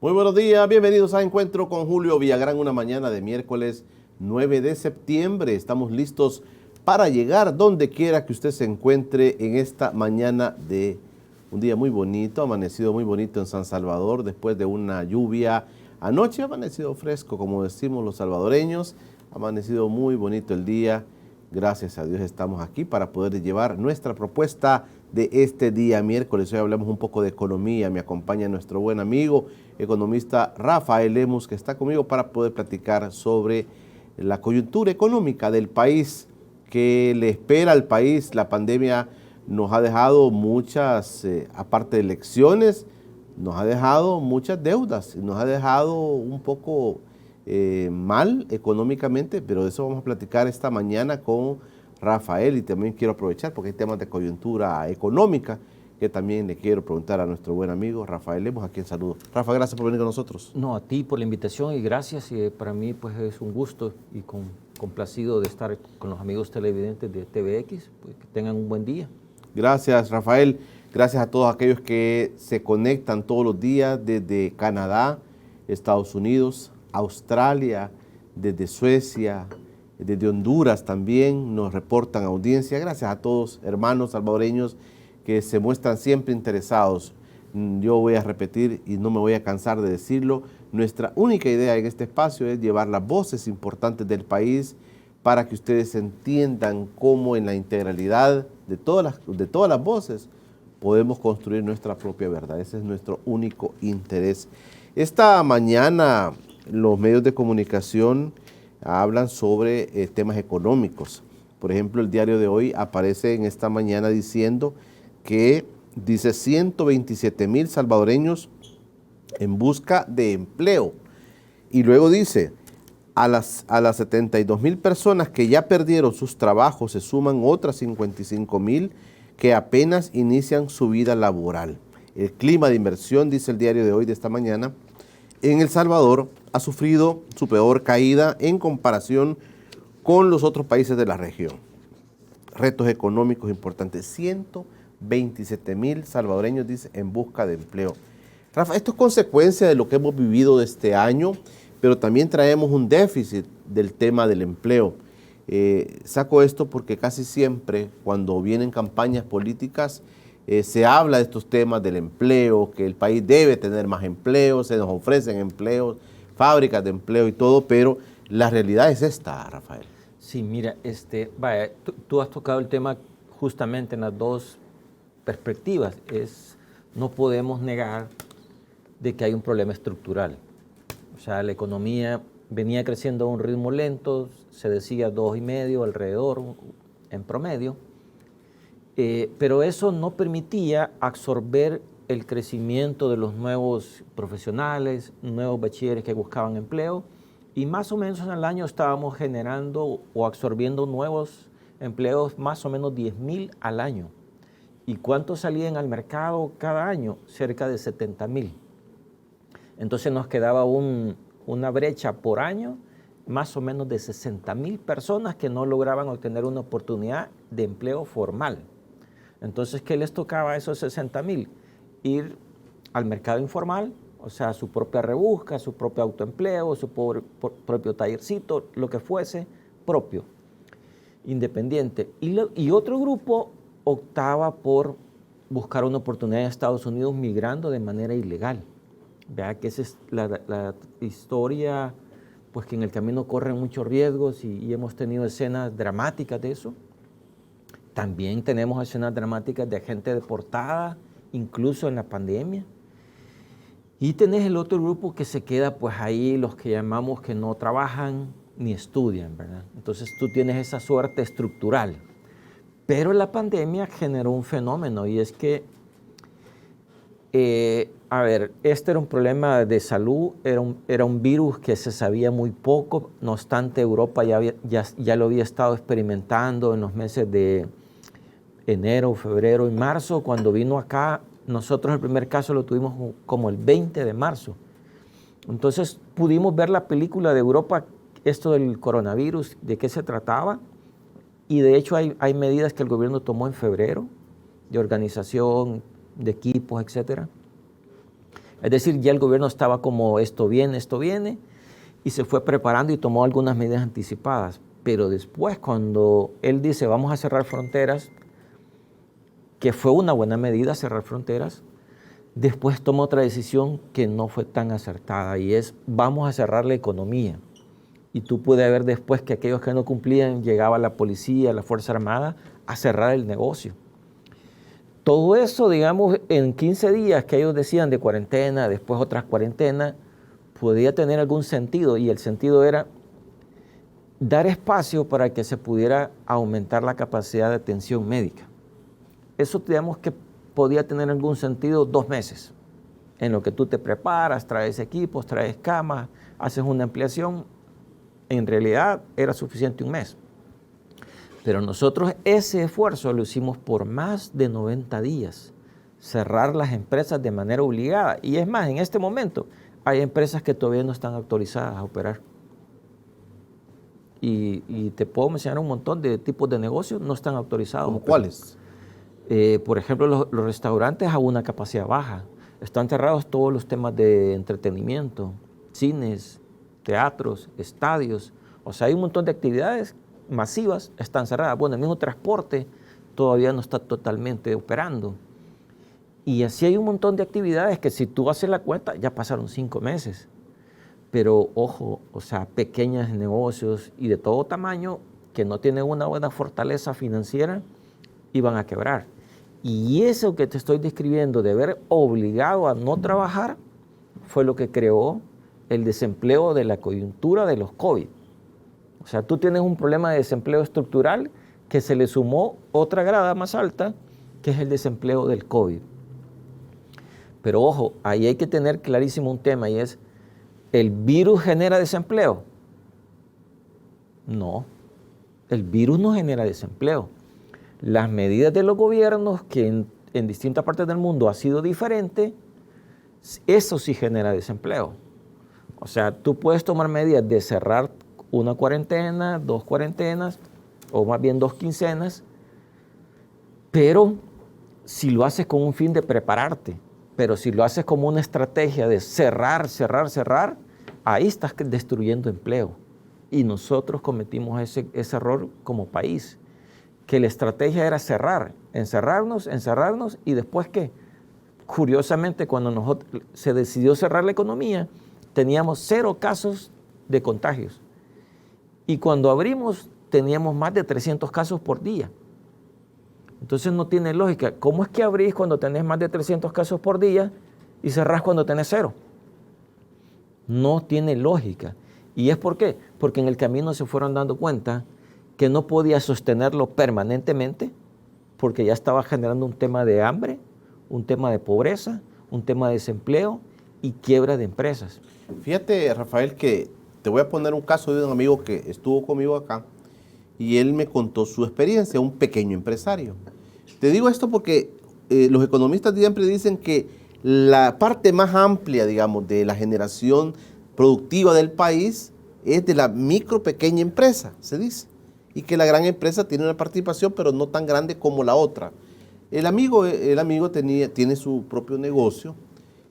Muy buenos días, bienvenidos a Encuentro con Julio Villagrán, una mañana de miércoles 9 de septiembre. Estamos listos para llegar donde quiera que usted se encuentre en esta mañana de un día muy bonito, amanecido muy bonito en San Salvador después de una lluvia. Anoche ha amanecido fresco, como decimos los salvadoreños, ha amanecido muy bonito el día. Gracias a Dios estamos aquí para poder llevar nuestra propuesta de este día miércoles. Hoy hablamos un poco de economía. Me acompaña nuestro buen amigo, economista Rafael Lemus, que está conmigo para poder platicar sobre la coyuntura económica del país, que le espera al país. La pandemia nos ha dejado muchas, aparte de elecciones, nos ha dejado muchas deudas, nos ha dejado un poco mal económicamente, pero de eso vamos a platicar esta mañana con Rafael. Y también quiero aprovechar porque hay temas de coyuntura económica que también le quiero preguntar a nuestro buen amigo Rafael Lemos, a quien saludo. Rafa, gracias por venir con nosotros. No, a ti por la invitación y gracias. Y para mí pues es un gusto y complacido de estar con los amigos televidentes de TVX. Pues que tengan un buen día. Gracias, Rafael. Gracias a todos aquellos que se conectan todos los días desde Canadá, Estados Unidos, Australia, desde Suecia, desde Honduras también nos reportan audiencia. Gracias a todos, hermanos salvadoreños, que se muestran siempre interesados. Yo voy a repetir y no me voy a cansar de decirlo, nuestra única idea en este espacio es llevar las voces importantes del país para que ustedes entiendan cómo en la integralidad de todas las voces podemos construir nuestra propia verdad. Ese es nuestro único interés. Esta mañana los medios de comunicación hablan sobre temas económicos. Por ejemplo, el diario de hoy aparece en esta mañana diciendo que dice 127,000 salvadoreños en busca de empleo. Y luego dice, a las 72,000 personas que ya perdieron sus trabajos se suman otras 55,000 que apenas inician su vida laboral. El clima de inversión, dice el diario de hoy de esta mañana, en El Salvador ha sufrido su peor caída en comparación con los otros países de la región. Retos económicos importantes, 127,000 salvadoreños, dice, en busca de empleo. Rafa, esto es consecuencia de lo que hemos vivido de este año, pero también traemos un déficit del tema del empleo. Saco esto porque casi siempre cuando vienen campañas políticas se habla de estos temas del empleo, que el país debe tener más empleo, se nos ofrecen empleos, fábricas de empleo y todo, pero la realidad es esta, Rafael. Sí, mira, vaya, tú has tocado el tema justamente en las dos perspectivas. No podemos negar de que hay un problema estructural. O sea, la economía venía creciendo a un ritmo lento, se decía 2,5 alrededor en promedio, pero eso no permitía absorber el crecimiento de los nuevos profesionales, nuevos bachilleres que buscaban empleo, y más o menos en el año estábamos generando o absorbiendo nuevos empleos, más o menos 10,000 al año. ¿Y cuántos salían al mercado cada año? Cerca de 70,000. Entonces nos quedaba una brecha por año, más o menos de 60,000 personas que no lograban obtener una oportunidad de empleo formal. Entonces, ¿qué les tocaba a esos 60,000? Ir al mercado informal, o sea, su propia rebusca, su propio autoempleo, su propio tallercito, lo que fuese propio, independiente. Y otro grupo optaba por buscar una oportunidad en Estados Unidos migrando de manera ilegal. Vea que esa es la historia, pues que en el camino corren muchos riesgos y hemos tenido escenas dramáticas de eso. También tenemos escenas dramáticas de gente deportada, incluso en la pandemia. Y tenés el otro grupo que se queda pues ahí, los que llamamos que no trabajan ni estudian, ¿verdad? Entonces tú tienes esa suerte estructural. Pero la pandemia generó un fenómeno y es que este era un problema de salud, era un virus que se sabía muy poco, no obstante Europa ya lo había estado experimentando en los meses de enero, febrero y marzo. Cuando vino acá, nosotros el primer caso lo tuvimos como el 20 de marzo. Entonces pudimos ver la película de Europa, esto del coronavirus, de qué se trataba, y de hecho hay medidas que el gobierno tomó en febrero, de organización, de equipos, etcétera. Es decir, ya el gobierno estaba como esto viene, y se fue preparando y tomó algunas medidas anticipadas. Pero después, cuando él dice vamos a cerrar fronteras, que fue una buena medida cerrar fronteras, después tomó otra decisión que no fue tan acertada y es vamos a cerrar la economía. Y tú puedes ver después que aquellos que no cumplían, llegaba la policía, la Fuerza Armada a cerrar el negocio. Todo eso, digamos, en 15 días que ellos decían de cuarentena, después otras cuarentenas, podía tener algún sentido y el sentido era dar espacio para que se pudiera aumentar la capacidad de atención médica. Eso, digamos, que podía tener algún sentido 2 meses, en lo que tú te preparas, traes equipos, traes camas, haces una ampliación. En realidad era suficiente 1 mes. Pero nosotros ese esfuerzo lo hicimos por más de 90 días, cerrar las empresas de manera obligada. Y es más, en este momento hay empresas que todavía no están autorizadas a operar. Y te puedo mencionar un montón de tipos de negocios no están autorizados. ¿Cómo cuáles? Por ejemplo, los restaurantes a una capacidad baja. Están cerrados todos los temas de entretenimiento, cines, teatros, estadios. O sea, hay un montón de actividades masivas, están cerradas. Bueno, el mismo transporte todavía no está totalmente operando. Y así hay un montón de actividades que si tú haces la cuenta, ya pasaron 5 meses. Pero ojo, o sea, pequeños negocios y de todo tamaño que no tienen una buena fortaleza financiera, iban a quebrar. Y eso que te estoy describiendo de haber obligado a no trabajar fue lo que creó el desempleo de la coyuntura de los COVID. O sea, tú tienes un problema de desempleo estructural que se le sumó otra grada más alta, que es el desempleo del COVID. Pero ojo, ahí hay que tener clarísimo un tema y es, ¿el virus genera desempleo? No, el virus no genera desempleo. Las medidas de los gobiernos, que en distintas partes del mundo ha sido diferente, eso sí genera desempleo. O sea, tú puedes tomar medidas de cerrar una cuarentena, 2 cuarentenas, o más bien 2 quincenas, pero si lo haces con un fin de prepararte, pero si lo haces como una estrategia de cerrar, ahí estás destruyendo empleo. Y nosotros cometimos ese error como país, que la estrategia era cerrar, encerrarnos, y después ¿qué? Curiosamente, cuando se decidió cerrar la economía, teníamos 0 casos de contagios. Y cuando abrimos, teníamos más de 300 casos por día. Entonces no tiene lógica. ¿Cómo es que abrís cuando tenés más de 300 casos por día y cerrás cuando tenés 0? No tiene lógica. ¿Y es por qué? Porque en el camino se fueron dando cuenta que no podía sostenerlo permanentemente, porque ya estaba generando un tema de hambre, un tema de pobreza, un tema de desempleo y quiebra de empresas. Fíjate, Rafael, que te voy a poner un caso de un amigo que estuvo conmigo acá y él me contó su experiencia, un pequeño empresario. Te digo esto porque los economistas siempre dicen que la parte más amplia, digamos, de la generación productiva del país es de la micro, pequeña empresa, se dice. Y que la gran empresa tiene una participación, pero no tan grande como la otra. El amigo tiene su propio negocio.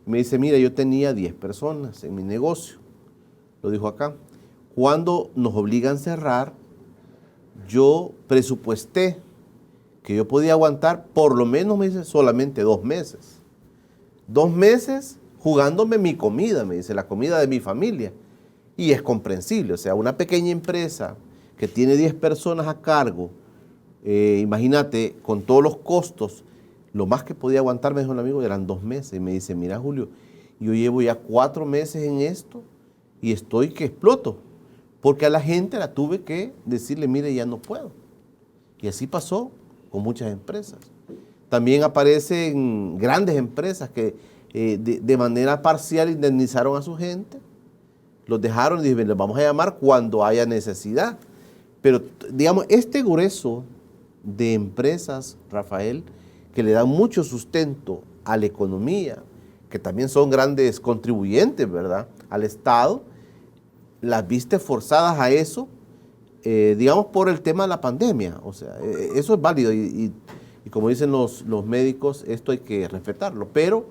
Me dice, mira, yo tenía 10 personas en mi negocio. Lo dijo acá. Cuando nos obligan a cerrar, yo presupuesté que yo podía aguantar por lo menos, me dice, solamente 2 meses. 2 meses jugándome mi comida, me dice, la comida de mi familia. Y es comprensible, o sea, una pequeña empresa que tiene 10 personas a cargo, imagínate, con todos los costos, lo más que podía aguantar, me dijo un amigo, eran 2 meses. Y me dice, mira, Julio, yo llevo ya 4 meses en esto y estoy que exploto. Porque a la gente la tuve que decirle, mire, ya no puedo. Y así pasó con muchas empresas. También aparecen grandes empresas que de manera parcial indemnizaron a su gente, los dejaron y dijeron, les vamos a llamar cuando haya necesidad. Pero, digamos, este grueso de empresas, Rafael, que le dan mucho sustento a la economía, que también son grandes contribuyentes, ¿verdad?, al Estado, las viste forzadas a eso, digamos, por el tema de la pandemia. O sea, eso es válido y como dicen los médicos, esto hay que respetarlo. Pero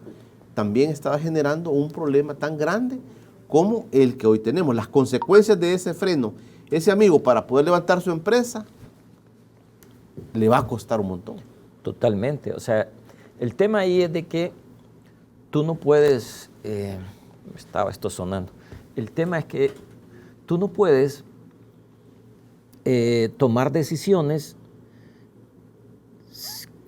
también estaba generando un problema tan grande como el que hoy tenemos. Las consecuencias de ese freno, ese amigo para poder levantar su empresa, le va a costar un montón. Totalmente. O sea, el tema ahí es de que tú no puedes, estaba esto sonando, el tema es que tú no puedes tomar decisiones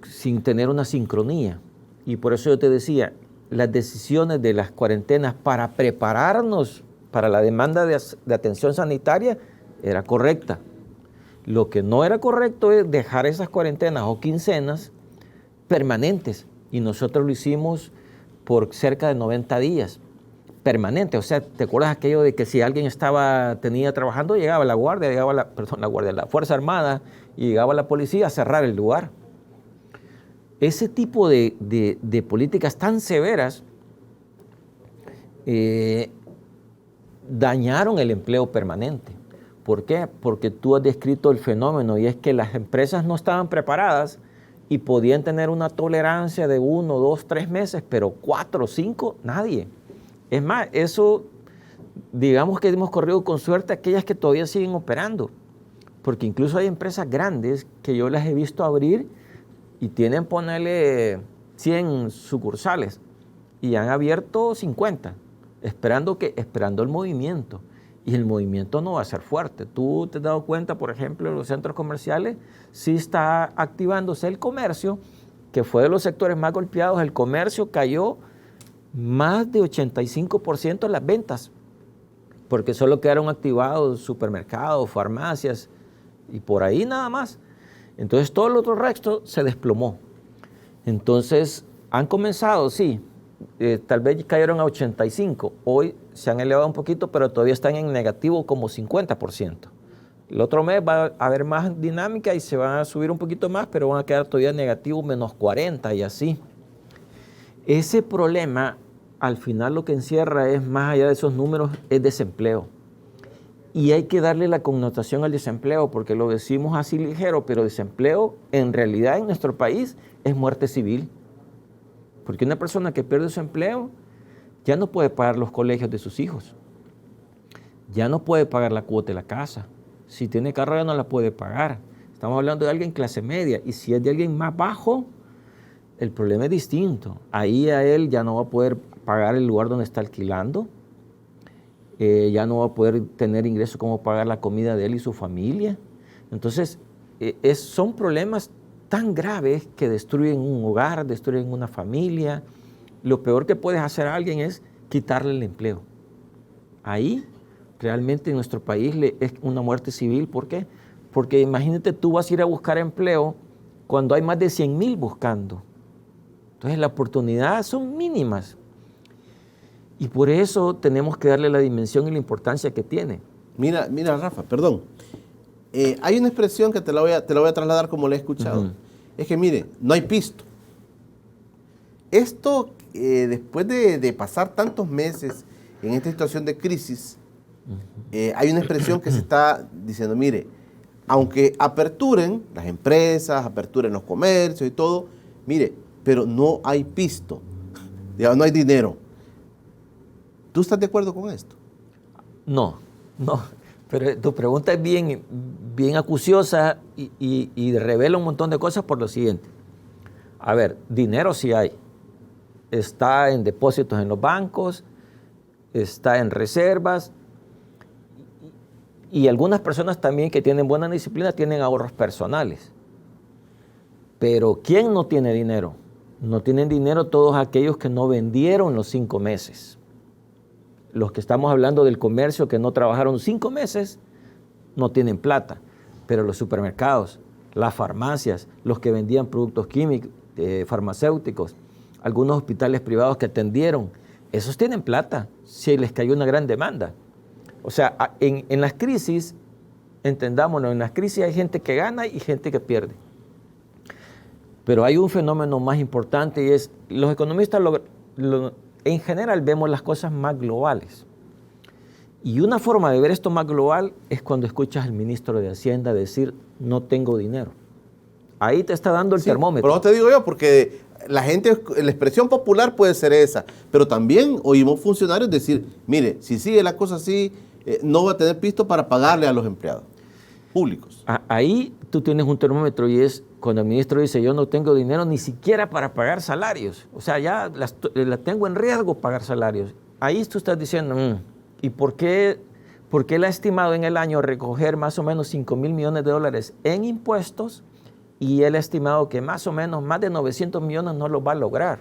sin tener una sincronía. Y por eso yo te decía, las decisiones de las cuarentenas para prepararnos para la demanda de atención sanitaria era correcta. Lo que no era correcto es dejar esas cuarentenas o quincenas permanentes. Y nosotros lo hicimos por cerca de 90 días. Permanente. O sea, ¿te acuerdas aquello de que si alguien tenía trabajando, llegaba la guardia, la Fuerza Armada, y llegaba la policía a cerrar el lugar? Ese tipo de políticas tan severas dañaron el empleo permanente. ¿Por qué? Porque tú has descrito el fenómeno, y es que las empresas no estaban preparadas y podían tener una tolerancia de 1, 2, 3 meses, pero 4, 5, nadie. Es más, eso, digamos que hemos corrido con suerte aquellas que todavía siguen operando, porque incluso hay empresas grandes que yo las he visto abrir y tienen, ponerle 100 sucursales, y han abierto 50, esperando el movimiento. Y el movimiento no va a ser fuerte. Tú te has dado cuenta, por ejemplo, en los centros comerciales, sí está activándose el comercio, que fue de los sectores más golpeados. El comercio cayó más de 85% en las ventas, porque solo quedaron activados supermercados, farmacias, y por ahí nada más. Entonces todo el otro resto se desplomó. Entonces han comenzado, sí, tal vez cayeron a 85, hoy se han elevado un poquito, pero todavía están en negativo como 50%. El otro mes va a haber más dinámica y se van a subir un poquito más, pero van a quedar todavía negativo menos 40 y así. Ese problema, al final lo que encierra es, más allá de esos números, es desempleo. Y hay que darle la connotación al desempleo, porque lo decimos así ligero, pero desempleo en realidad en nuestro país es muerte civil. Porque una persona que pierde su empleo ya no puede pagar los colegios de sus hijos, ya no puede pagar la cuota de la casa, si tiene carro ya no la puede pagar. Estamos hablando de alguien clase media, y si es de alguien más bajo, el problema es distinto. Ahí a él ya no va a poder pagar el lugar donde está alquilando, ya no va a poder tener ingresos como pagar la comida de él y su familia. Entonces, son problemas tan graves que destruyen un hogar, destruyen una familia. Lo peor que puedes hacer a alguien es quitarle el empleo. Ahí, realmente en nuestro país es una muerte civil. ¿Por qué? Porque imagínate, tú vas a ir a buscar empleo cuando hay más de 100,000 buscando. Entonces, las oportunidades son mínimas. Y por eso tenemos que darle la dimensión y la importancia que tiene. Mira, Rafa, perdón. Hay una expresión que te la voy a trasladar como la he escuchado. Es que, mire, no hay pisto. Esto, después de pasar tantos meses en esta situación de crisis, hay una expresión que se está diciendo, mire, aunque aperturen las empresas, aperturen los comercios y todo, mire, pero no hay pisto, digamos, no hay dinero. ¿Tú estás de acuerdo con esto? No, pero tu pregunta es bien acuciosa y revela un montón de cosas por lo siguiente. A ver, dinero sí hay. Está en depósitos en los bancos, está en reservas, y algunas personas también que tienen buena disciplina tienen ahorros personales. Pero ¿quién no tiene dinero? No tienen dinero todos aquellos que no vendieron los 5 meses. Los que estamos hablando del comercio que no trabajaron 5 meses, no tienen plata. Pero los supermercados, las farmacias, los que vendían productos químicos, farmacéuticos, algunos hospitales privados que atendieron, esos tienen plata, si les cayó una gran demanda. O sea, en las crisis, entendámonos, en las crisis hay gente que gana y gente que pierde. Pero hay un fenómeno más importante, y es, los economistas en general vemos las cosas más globales. Y una forma de ver esto más global es cuando escuchas al ministro de Hacienda decir, no tengo dinero. Ahí te está dando el termómetro. Pero no te digo yo, porque la gente, la expresión popular puede ser esa, pero también oímos funcionarios decir, mire, si sigue la cosa así, no va a tener pisto para pagarle a los empleados públicos. Ahí tú tienes un termómetro y es cuando el ministro dice, yo no tengo dinero ni siquiera para pagar salarios. O sea, ya la tengo en riesgo pagar salarios. Ahí tú estás diciendo, ¿y por qué él ha estimado en el año recoger más o menos 5,000 millones de dólares en impuestos y él ha estimado que más o menos más de 900 millones no lo va a lograr?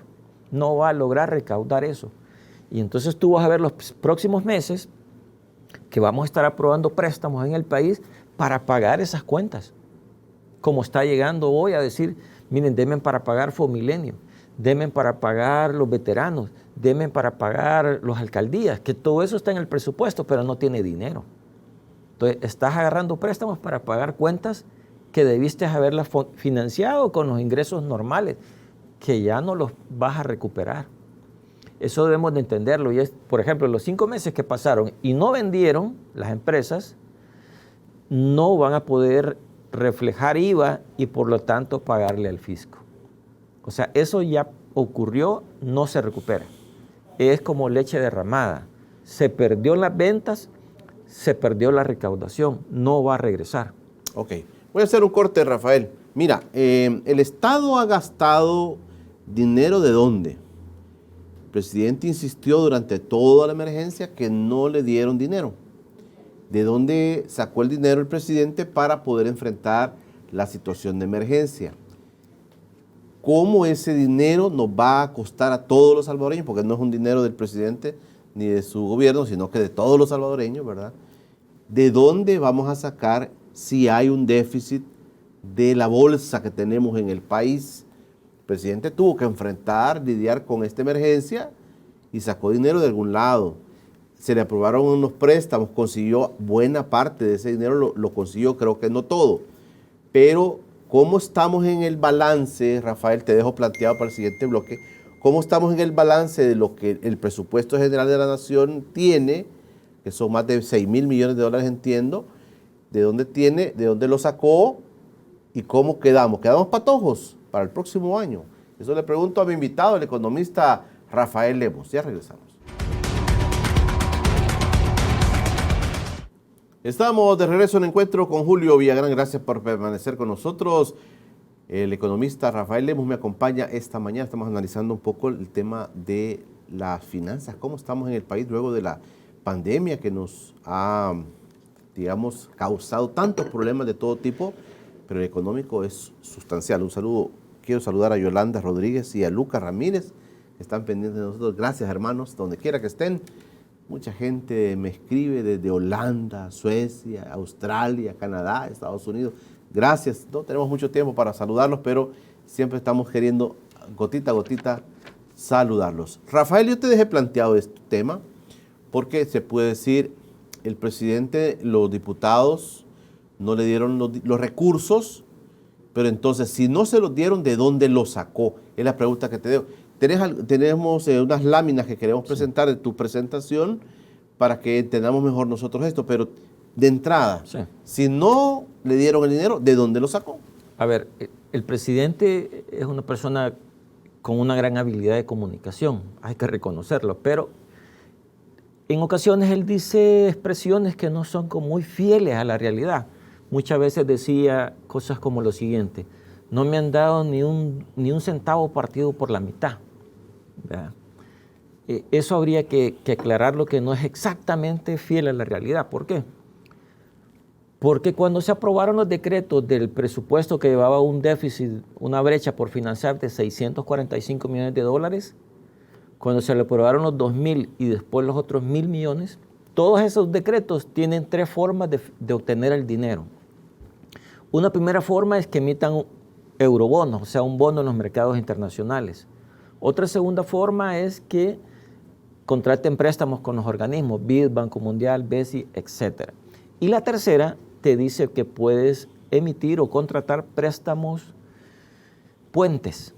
No va a lograr recaudar eso. Y entonces tú vas a ver los próximos meses que vamos a estar aprobando préstamos en el país para pagar esas cuentas. Como está llegando hoy a decir, miren, denme para pagar Fomilenio, denme para pagar los veteranos, denme para pagar las alcaldías, que todo eso está en el presupuesto, pero no tiene dinero. Entonces, estás agarrando préstamos para pagar cuentas que debiste haberlas financiado con los ingresos normales, que ya no los vas a recuperar. Eso debemos de entenderlo. Y es, por ejemplo, los 5 meses que pasaron y no vendieron las empresas, no van a poder reflejar IVA y por lo tanto pagarle al fisco. O sea, eso ya ocurrió, no se recupera. Es como leche derramada. Se perdió las ventas, se perdió la recaudación, no va a regresar. Ok, voy a hacer un corte, Rafael. Mira, el Estado ha gastado dinero ¿de dónde? El presidente insistió durante toda la emergencia que no le dieron dinero. ¿De dónde sacó el dinero el presidente para poder enfrentar la situación de emergencia? ¿Cómo ese dinero nos va a costar a todos los salvadoreños? Porque no es un dinero del presidente ni de su gobierno, sino que de todos los salvadoreños, ¿verdad? ¿De dónde vamos a sacar si hay un déficit de la bolsa que tenemos en el país? El presidente tuvo que lidiar con esta emergencia y sacó dinero de algún lado. Se le aprobaron unos préstamos, consiguió buena parte de ese dinero, lo consiguió, creo que no todo. Pero, ¿cómo estamos en el balance, Rafael? Te dejo planteado para el siguiente bloque. ¿Cómo estamos en el balance de lo que el presupuesto general de la nación tiene, que son más de 6,000 millones de dólares, entiendo? ¿De dónde lo sacó y cómo quedamos? ¿Quedamos patojos para el próximo año? Eso le pregunto a mi invitado, el economista Rafael Lemos. Ya regresamos. Estamos de regreso en Encuentro con Julio Villagrán. Gracias por permanecer con nosotros. El economista Rafael Lemos me acompaña esta mañana. Estamos analizando un poco el tema de las finanzas, cómo estamos en el país luego de la pandemia que nos ha, digamos, causado tantos problemas de todo tipo, pero el económico es sustancial. Un saludo, quiero saludar a Yolanda Rodríguez y a Lucas Ramírez, que están pendientes de nosotros. Gracias, hermanos, donde quiera que estén. Mucha gente me escribe desde Holanda, Suecia, Australia, Canadá, Estados Unidos. Gracias. No tenemos mucho tiempo para saludarlos, pero siempre estamos queriendo, gotita a gotita, saludarlos. Rafael, yo te dejé planteado este tema porque se puede decir, el presidente, los diputados no le dieron los recursos, pero entonces, si no se los dieron, ¿de dónde los sacó? Es la pregunta que te dejo. Tenemos unas láminas que queremos presentar de tu presentación para que entendamos mejor nosotros esto, pero de entrada, si no le dieron el dinero, ¿de dónde lo sacó? A ver, el presidente es una persona con una gran habilidad de comunicación, hay que reconocerlo, pero en ocasiones él dice expresiones que no son como muy fieles a la realidad. Muchas veces decía cosas como lo siguiente: no me han dado ni un centavo partido por la mitad. ¿Verdad? Eso habría que aclararlo, que no es exactamente fiel a la realidad. ¿Por qué? Porque cuando se aprobaron los decretos del presupuesto que llevaba un déficit, una brecha por financiar de 645 millones de dólares, cuando se le aprobaron los 2,000 y después los otros 1,000 millones, todos esos decretos tienen 3 formas de obtener el dinero. Una primera forma es que emitan eurobonos, o sea, un bono en los mercados internacionales. Otra segunda forma es que contraten préstamos con los organismos, BID, Banco Mundial, BESI, etc. Y la tercera te dice que puedes emitir o contratar préstamos puentes,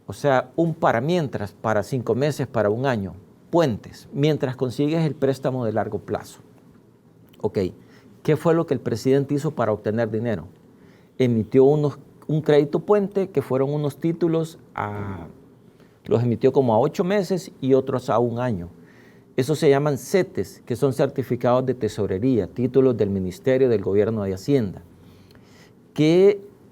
o sea, un para mientras, para 5 meses, para 1 año, puentes, mientras consigues el préstamo de largo plazo. Ok, ¿qué fue lo que el presidente hizo para obtener dinero? Emitió un crédito puente que fueron unos títulos Los emitió como a 8 meses y otros a 1 año. Esos se llaman CETES, que son certificados de tesorería, títulos del Ministerio del Gobierno de Hacienda.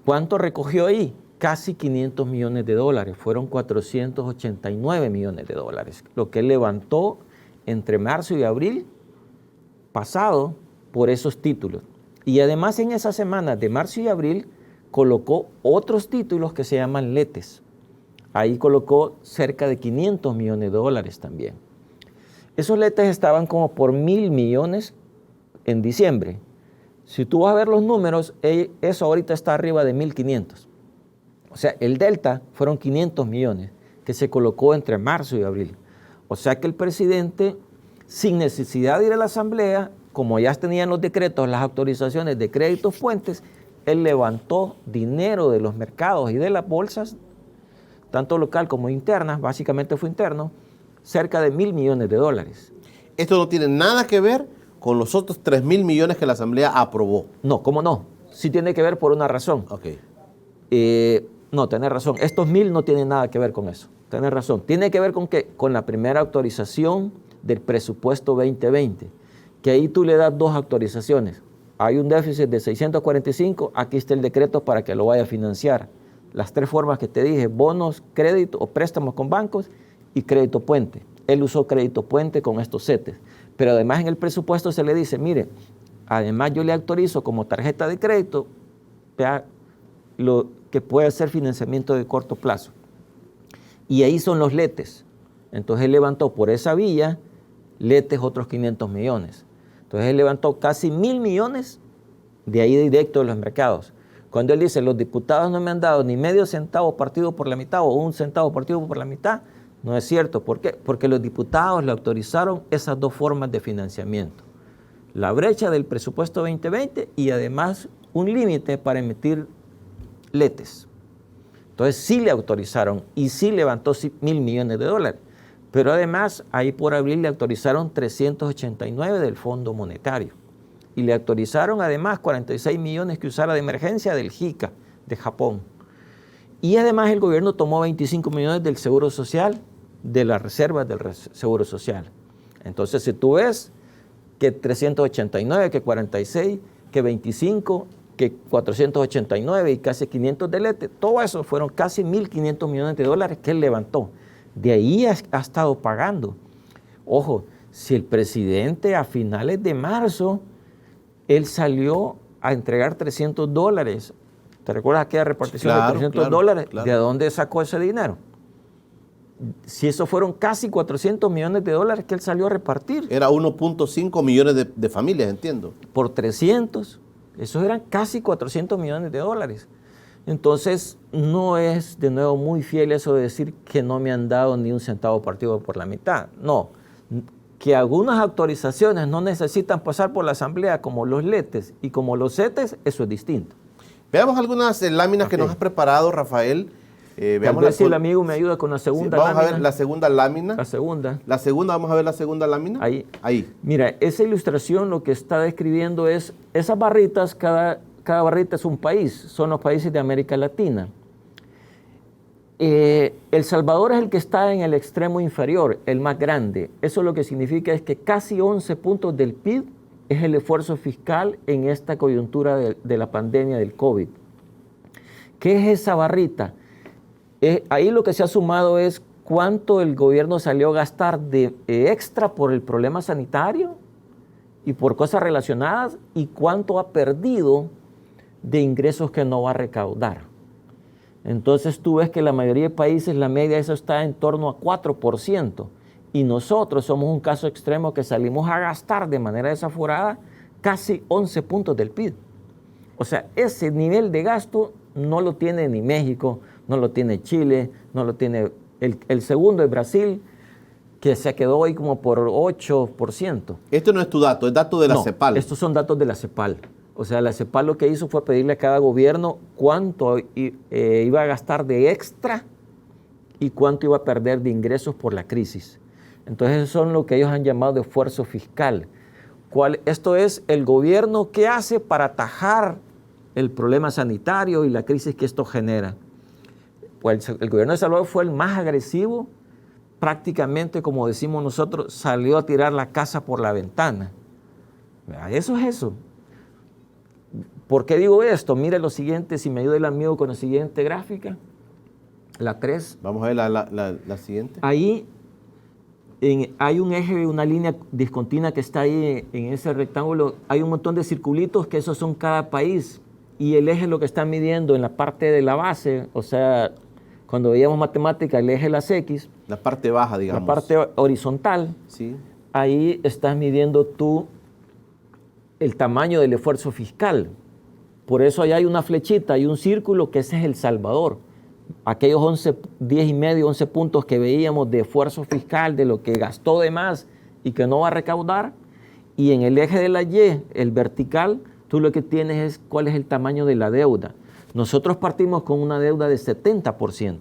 ¿Cuánto recogió ahí? Casi 500 millones de dólares, fueron 489 millones de dólares, lo que él levantó entre marzo y abril pasado por esos títulos. Y además en esas semanas de marzo y abril colocó otros títulos que se llaman LETES. Ahí colocó cerca de 500 millones de dólares también. Esos LETES estaban como por 1.000 millones en diciembre. Si tú vas a ver los números, eso ahorita está arriba de 1.500. O sea, el delta fueron 500 millones que se colocó entre marzo y abril. O sea que el presidente, sin necesidad de ir a la asamblea, como ya tenían los decretos, las autorizaciones de créditos fuentes, él levantó dinero de los mercados y de las bolsas, tanto local como internas, básicamente fue interno, cerca de 1.000 millones de dólares. Esto no tiene nada que ver con los otros 3.000 millones que la asamblea aprobó. No, ¿cómo no? Sí tiene que ver por una razón. Ok. No, tenés razón. Estos 1.000 no tienen nada que ver con eso. Tenés razón. Tiene que ver con qué? Con la primera autorización del presupuesto 2020, que ahí tú le das 2 autorizaciones. Hay un déficit de 645, aquí está el decreto para que lo vaya a financiar. Las 3 formas que te dije, bonos, crédito o préstamos con bancos y crédito puente. Él usó crédito puente con estos CETES. Pero además en el presupuesto se le dice, mire, además yo le autorizo como tarjeta de crédito, vea, lo que puede ser financiamiento de corto plazo. Y ahí son los LETES. Entonces él levantó por esa vía LETES otros 500 millones. Entonces él levantó casi 1.000 millones de ahí directo de los mercados. Cuando él dice, los diputados no me han dado ni medio centavo partido por la mitad o 1 centavo partido por la mitad, no es cierto. ¿Por qué? Porque los diputados le autorizaron esas 2 formas de financiamiento. La brecha del presupuesto 2020 y además un límite para emitir LETES. Entonces sí le autorizaron y sí levantó 1.000 millones de dólares. Pero además ahí por abril le autorizaron 389 del Fondo Monetario. Y le autorizaron además 46 millones que usara de emergencia del JICA de Japón. Y además el gobierno tomó 25 millones del Seguro Social, de las reservas del Seguro Social. Entonces si tú ves que 389, que 46, que 25, que 489 y casi 500 de LETES, todo eso fueron casi 1.500 millones de dólares que él levantó. De ahí ha estado pagando. Ojo, si el presidente a finales de marzo, él salió a entregar $300. ¿Te recuerdas aquella repartición de $300? Claro. ¿De dónde sacó ese dinero? Si eso fueron casi 400 millones de dólares que él salió a repartir. Era 1.5 millones de familias, entiendo. Por 300, esos eran casi 400 millones de dólares. Entonces, no es de nuevo muy fiel eso de decir que no me han dado ni 1 centavo partido por la mitad. No, que algunas autorizaciones no necesitan pasar por la asamblea como los LETES y como los CETES, eso es distinto. Veamos algunas láminas que nos has preparado, Rafael. Veamos si el amigo me ayuda con la segunda lámina. Vamos a ver la segunda lámina. La segunda. La segunda, vamos a ver la segunda lámina. Ahí. Mira, esa ilustración lo que está describiendo es, esas barritas, cada barrita es un país, son los países de América Latina. El Salvador es el que está en el extremo inferior, el más grande. Eso lo que significa es que casi 11 puntos del PIB es el esfuerzo fiscal en esta coyuntura de la pandemia del COVID. ¿Qué es esa barrita? Ahí lo que se ha sumado es cuánto el gobierno salió a gastar de extra por el problema sanitario y por cosas relacionadas y cuánto ha perdido de ingresos que no va a recaudar. Entonces tú ves que la mayoría de países, la media de eso está en torno a 4%. Y nosotros somos un caso extremo que salimos a gastar de manera desaforada casi 11 puntos del PIB. O sea, ese nivel de gasto no lo tiene ni México, no lo tiene Chile, no lo tiene el segundo es Brasil, que se quedó hoy como por 8%. Esto no es tu dato, es dato de la CEPAL. Estos son datos de la CEPAL. O sea, la CEPAL lo que hizo fue pedirle a cada gobierno cuánto iba a gastar de extra y cuánto iba a perder de ingresos por la crisis. Entonces, eso son lo que ellos han llamado de esfuerzo fiscal. Esto es el gobierno que hace para atajar el problema sanitario y la crisis que esto genera. pues el gobierno de El Salvador fue el más agresivo, prácticamente, como decimos nosotros, salió a tirar la casa por la ventana. Eso es eso. ¿Por qué digo esto? Mire lo siguiente, si me ayuda el amigo con la siguiente gráfica, la 3. Vamos a ver la siguiente. Ahí hay un eje, una línea discontinua que está ahí en ese rectángulo. Hay un montón de circulitos que esos son cada país. Y el eje es lo que está midiendo en la parte de la base, o sea, cuando veíamos matemática, el eje de las X. La parte baja, digamos. La parte horizontal. Sí. Ahí estás midiendo tú el tamaño del esfuerzo fiscal. Por eso ahí hay una flechita, hay un círculo que ese es El Salvador. Aquellos 11 puntos que veíamos de esfuerzo fiscal, de lo que gastó de más y que no va a recaudar. Y en el eje de la Y, el vertical, tú lo que tienes es cuál es el tamaño de la deuda. Nosotros partimos con una deuda de 70%.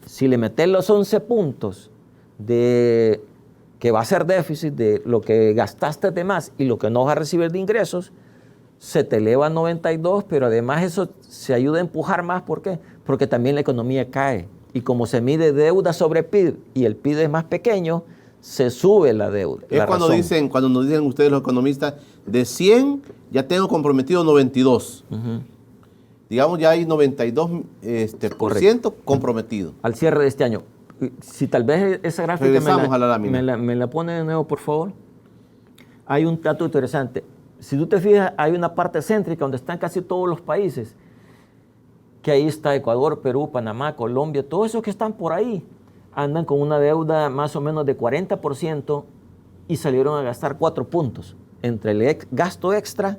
Si le metes los 11 puntos de que va a ser déficit de lo que gastaste de más y lo que no vas a recibir de ingresos, se te eleva a 92, pero además eso se ayuda a empujar más. ¿Por qué? Porque también la economía cae. Y como se mide deuda sobre PIB y el PIB es más pequeño, se sube la deuda. Es cuando nos dicen ustedes los economistas, de 100 ya tengo comprometido 92. Digamos, ya hay 92% comprometido. Al cierre de este año. Si tal vez esa gráfica me la pone de nuevo, por favor. Hay un dato interesante. Si tú te fijas, hay una parte céntrica donde están casi todos los países, que ahí está Ecuador, Perú, Panamá, Colombia, todos esos que están por ahí andan con una deuda más o menos de 40% y salieron a gastar 4 puntos. Entre el gasto extra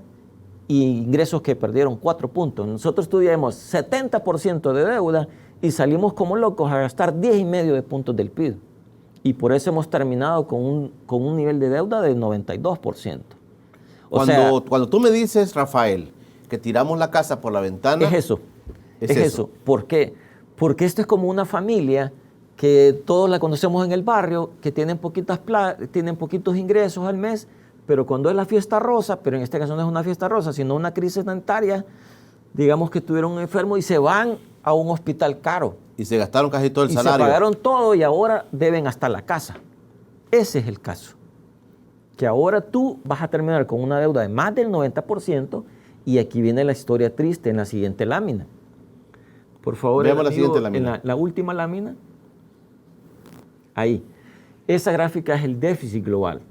y ingresos que perdieron 4 puntos. Nosotros tuvimos 70% de deuda y salimos como locos a gastar 10,5 de puntos del PIB. Y por eso hemos terminado con un nivel de deuda de 92%. Cuando tú me dices, Rafael, que tiramos la casa por la ventana... Es eso. Es eso. ¿Por qué? Porque esto es como una familia que todos la conocemos en el barrio, que tienen poquitos ingresos al mes, pero cuando es la fiesta rosa, pero en este caso no es una fiesta rosa, sino una crisis sanitaria, digamos que tuvieron un enfermo y se van a un hospital caro. Y se gastaron casi todo el salario. Se pagaron todo y ahora deben hasta la casa. Ese es el caso. Que ahora tú vas a terminar con una deuda de más del 90% y aquí viene la historia triste en la siguiente lámina. Por favor, veamos la siguiente lámina. En la última lámina. Ahí. Esa gráfica es el déficit global.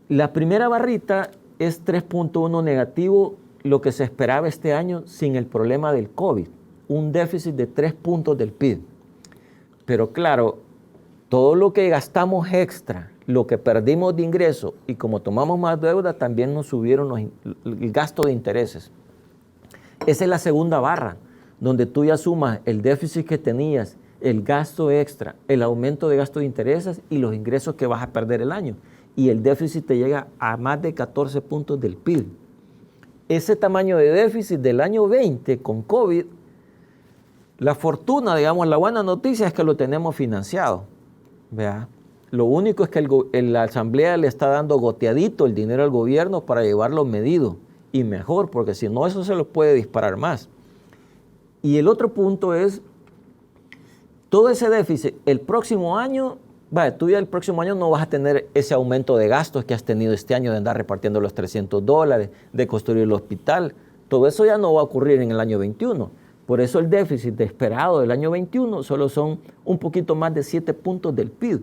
La primera barrita es 3.1 negativo, lo que se esperaba este año sin el problema del COVID. Un déficit de 3 puntos del PIB. Pero claro, todo lo que gastamos extra, lo que perdimos de ingreso y como tomamos más deuda, también nos subieron el gasto de intereses. Esa es la segunda barra, donde tú ya sumas el déficit que tenías, el gasto extra, el aumento de gasto de intereses y los ingresos que vas a perder el año. Y el déficit te llega a más de 14 puntos del PIB. Ese tamaño de déficit del año 20 con COVID, la fortuna, digamos, la buena noticia es que lo tenemos financiado. ¿Vea? Lo único es que la Asamblea le está dando goteadito el dinero al gobierno para llevarlo medido. Y mejor, porque si no, eso se lo puede disparar más. Y el otro punto es, todo ese déficit, el próximo año, tú ya el próximo año no vas a tener ese aumento de gastos que has tenido este año de andar repartiendo los $300, de construir el hospital. Todo eso ya no va a ocurrir en el año 21. Por eso el déficit esperado del año 21 solo son un poquito más de 7 puntos del PIB.